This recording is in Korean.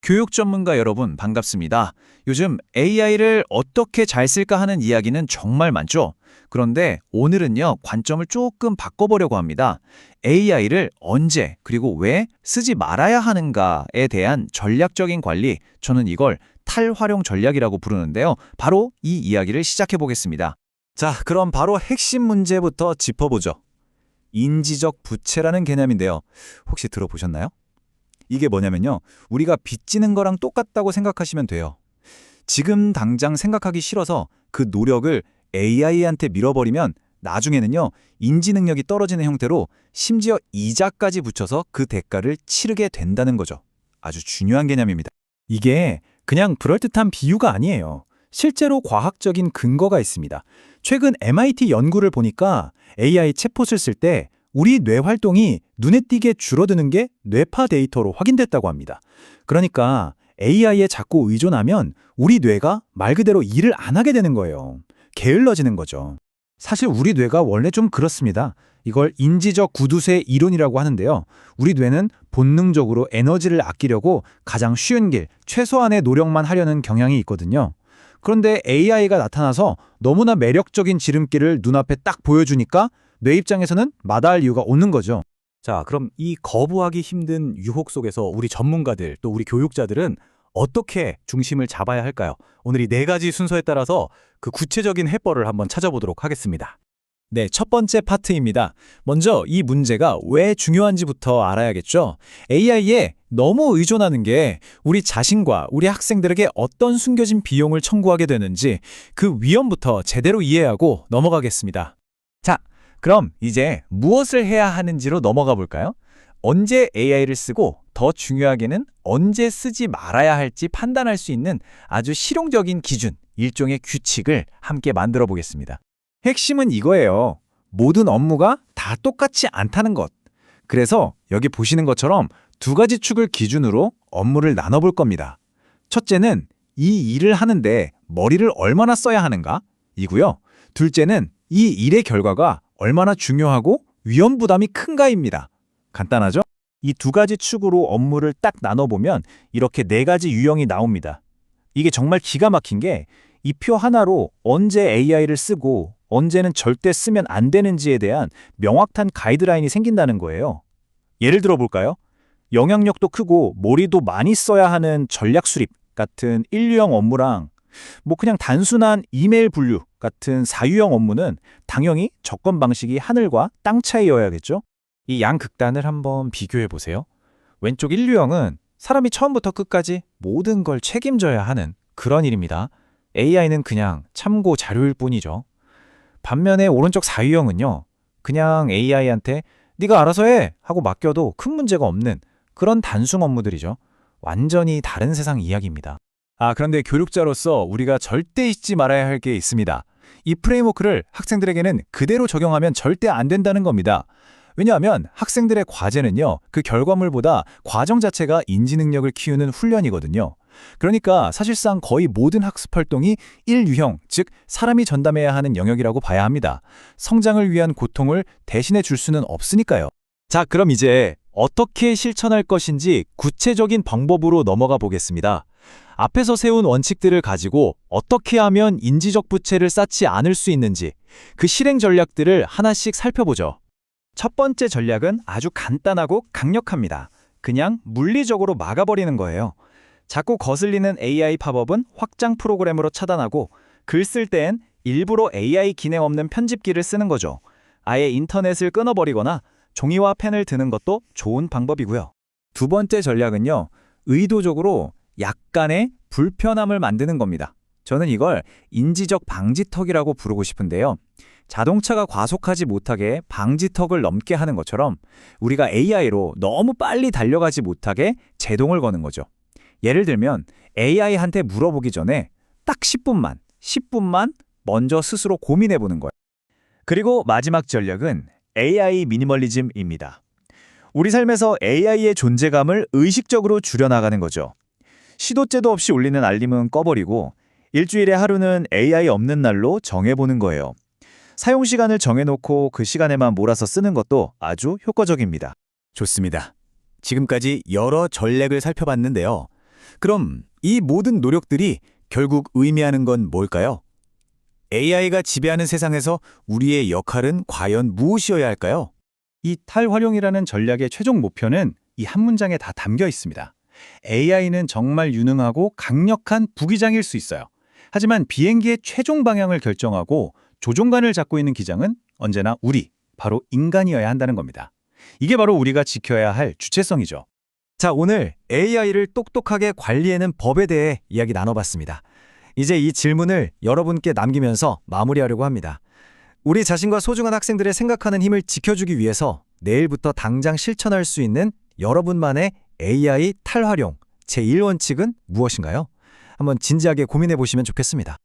교육 전문가 여러분 반갑습니다. 요즘 AI를 어떻게 잘 쓸까 하는 이야기는 정말 많죠? 그런데 오늘은요, 관점을 조금 바꿔보려고 합니다. AI를 언제 그리고 왜 쓰지 말아야 하는가에 대한 전략적인 관리, 저는 이걸 탈활용 전략이라고 부르는데요. 바로 이 이야기를 시작해 보겠습니다. 자, 그럼 바로 핵심 문제부터 짚어보죠. 인지적 부채라는 개념인데요. 혹시 들어보셨나요? 이게 뭐냐면요. 우리가 빚지는 거랑 똑같다고 생각하시면 돼요. 지금 당장 생각하기 싫어서 그 노력을 AI한테 밀어버리면 나중에는요. 인지 능력이 떨어지는 형태로 심지어 이자까지 붙여서 그 대가를 치르게 된다는 거죠. 아주 중요한 개념입니다. 이게 그냥 그럴듯한 비유가 아니에요. 실제로 과학적인 근거가 있습니다. 최근 MIT 연구를 보니까 AI 챗봇을 쓸 때 우리 뇌 활동이 눈에 띄게 줄어드는 게 뇌파 데이터로 확인됐다고 합니다. 그러니까 AI에 자꾸 의존하면 우리 뇌가 말 그대로 일을 안 하게 되는 거예요. 게을러지는 거죠. 사실 우리 뇌가 원래 좀 그렇습니다. 이걸 인지적 구두쇠 이론이라고 하는데요. 우리 뇌는 본능적으로 에너지를 아끼려고 가장 쉬운 길, 최소한의 노력만 하려는 경향이 있거든요. 그런데 AI가 나타나서 너무나 매력적인 지름길을 눈앞에 딱 보여주니까 뇌 입장에서는 마다할 이유가 없는 거죠. 자, 그럼 이 거부하기 힘든 유혹 속에서 우리 전문가들 또 우리 교육자들은 어떻게 중심을 잡아야 할까요? 오늘 이 네 가지 순서에 따라서 그 구체적인 해법을 한번 찾아보도록 하겠습니다. 네, 첫 번째 파트입니다. 먼저 이 문제가 왜 중요한지부터 알아야겠죠. AI에 너무 의존하는 게 우리 자신과 우리 학생들에게 어떤 숨겨진 비용을 청구하게 되는지 그 위험부터 제대로 이해하고 넘어가겠습니다. 자, 그럼 이제 무엇을 해야 하는지로 넘어가 볼까요? 언제 AI를 쓰고 더 중요하게는 언제 쓰지 말아야 할지 판단할 수 있는 아주 실용적인 기준, 일종의 규칙을 함께 만들어 보겠습니다. 핵심은 이거예요. 모든 업무가 다 똑같지 않다는 것. 그래서 여기 보시는 것처럼 두 가지 축을 기준으로 업무를 나눠볼 겁니다. 첫째는 이 일을 하는데 머리를 얼마나 써야 하는가? 이고요. 둘째는 이 일의 결과가 얼마나 중요하고 위험 부담이 큰가입니다. 간단하죠? 이 두 가지 축으로 업무를 딱 나눠보면 이렇게 네 가지 유형이 나옵니다. 이게 정말 기가 막힌 게 이 표 하나로 언제 AI를 쓰고 언제는 절대 쓰면 안 되는지에 대한 명확한 가이드라인이 생긴다는 거예요. 예를 들어 볼까요? 영향력도 크고 머리도 많이 써야 하는 전략 수립 같은 1유형 업무랑 그냥 단순한 이메일 분류 같은 4유형 업무는 당연히 접근 방식이 하늘과 땅 차이여야겠죠? 이 양극단을 한번 비교해 보세요. 왼쪽 1유형은 사람이 처음부터 끝까지 모든 걸 책임져야 하는 그런 일입니다. AI는 그냥 참고 자료일 뿐이죠. 반면에 오른쪽 4유형은요. 그냥 AI한테 네가 알아서 해 하고 맡겨도 큰 문제가 없는 그런 단순 업무들이죠. 완전히 다른 세상 이야기입니다. 그런데 교육자로서 우리가 절대 잊지 말아야 할 게 있습니다. 이 프레임워크를 학생들에게는 그대로 적용하면 절대 안 된다는 겁니다. 왜냐하면 학생들의 과제는요, 그 결과물보다 과정 자체가 인지 능력을 키우는 훈련이거든요. 그러니까 사실상 거의 모든 학습 활동이 1유형, 즉 사람이 전담해야 하는 영역이라고 봐야 합니다. 성장을 위한 고통을 대신해 줄 수는 없으니까요. 자, 그럼 이제 어떻게 실천할 것인지 구체적인 방법으로 넘어가 보겠습니다. 앞에서 세운 원칙들을 가지고 어떻게 하면 인지적 부채를 쌓지 않을 수 있는지 그 실행 전략들을 하나씩 살펴보죠. 첫 번째 전략은 아주 간단하고 강력합니다. 그냥 물리적으로 막아버리는 거예요. 자꾸 거슬리는 AI 팝업은 확장 프로그램으로 차단하고 글 쓸 땐 일부러 AI 기능 없는 편집기를 쓰는 거죠. 아예 인터넷을 끊어버리거나 종이와 펜을 드는 것도 좋은 방법이고요. 두 번째 전략은요. 의도적으로 약간의 불편함을 만드는 겁니다. 저는 이걸 인지적 방지턱이라고 부르고 싶은데요. 자동차가 과속하지 못하게 방지턱을 넘게 하는 것처럼 우리가 AI로 너무 빨리 달려가지 못하게 제동을 거는 거죠. 예를 들면 AI한테 물어보기 전에 딱 10분만 먼저 스스로 고민해보는 거예요. 그리고 마지막 전략은 AI 미니멀리즘입니다. 우리 삶에서 AI의 존재감을 의식적으로 줄여나가는 거죠. 시도 때도 없이 울리는 알림은 꺼버리고 일주일에 하루는 AI 없는 날로 정해보는 거예요. 사용 시간을 정해놓고 그 시간에만 몰아서 쓰는 것도 아주 효과적입니다. 좋습니다. 지금까지 여러 전략을 살펴봤는데요. 그럼 이 모든 노력들이 결국 의미하는 건 뭘까요? AI가 지배하는 세상에서 우리의 역할은 과연 무엇이어야 할까요? 이 탈활용이라는 전략의 최종 목표는 이 한 문장에 다 담겨 있습니다. AI는 정말 유능하고 강력한 부기장일 수 있어요. 하지만 비행기의 최종 방향을 결정하고 조종관을 잡고 있는 기장은 언제나 우리, 바로 인간이어야 한다는 겁니다. 이게 바로 우리가 지켜야 할 주체성이죠. 자, 오늘 AI를 똑똑하게 관리하는 법에 대해 이야기 나눠봤습니다. 이제 이 질문을 여러분께 남기면서 마무리하려고 합니다. 우리 자신과 소중한 학생들의 생각하는 힘을 지켜주기 위해서 내일부터 당장 실천할 수 있는 여러분만의 AI 탈활용 제1원칙은 무엇인가요? 한번 진지하게 고민해 보시면 좋겠습니다.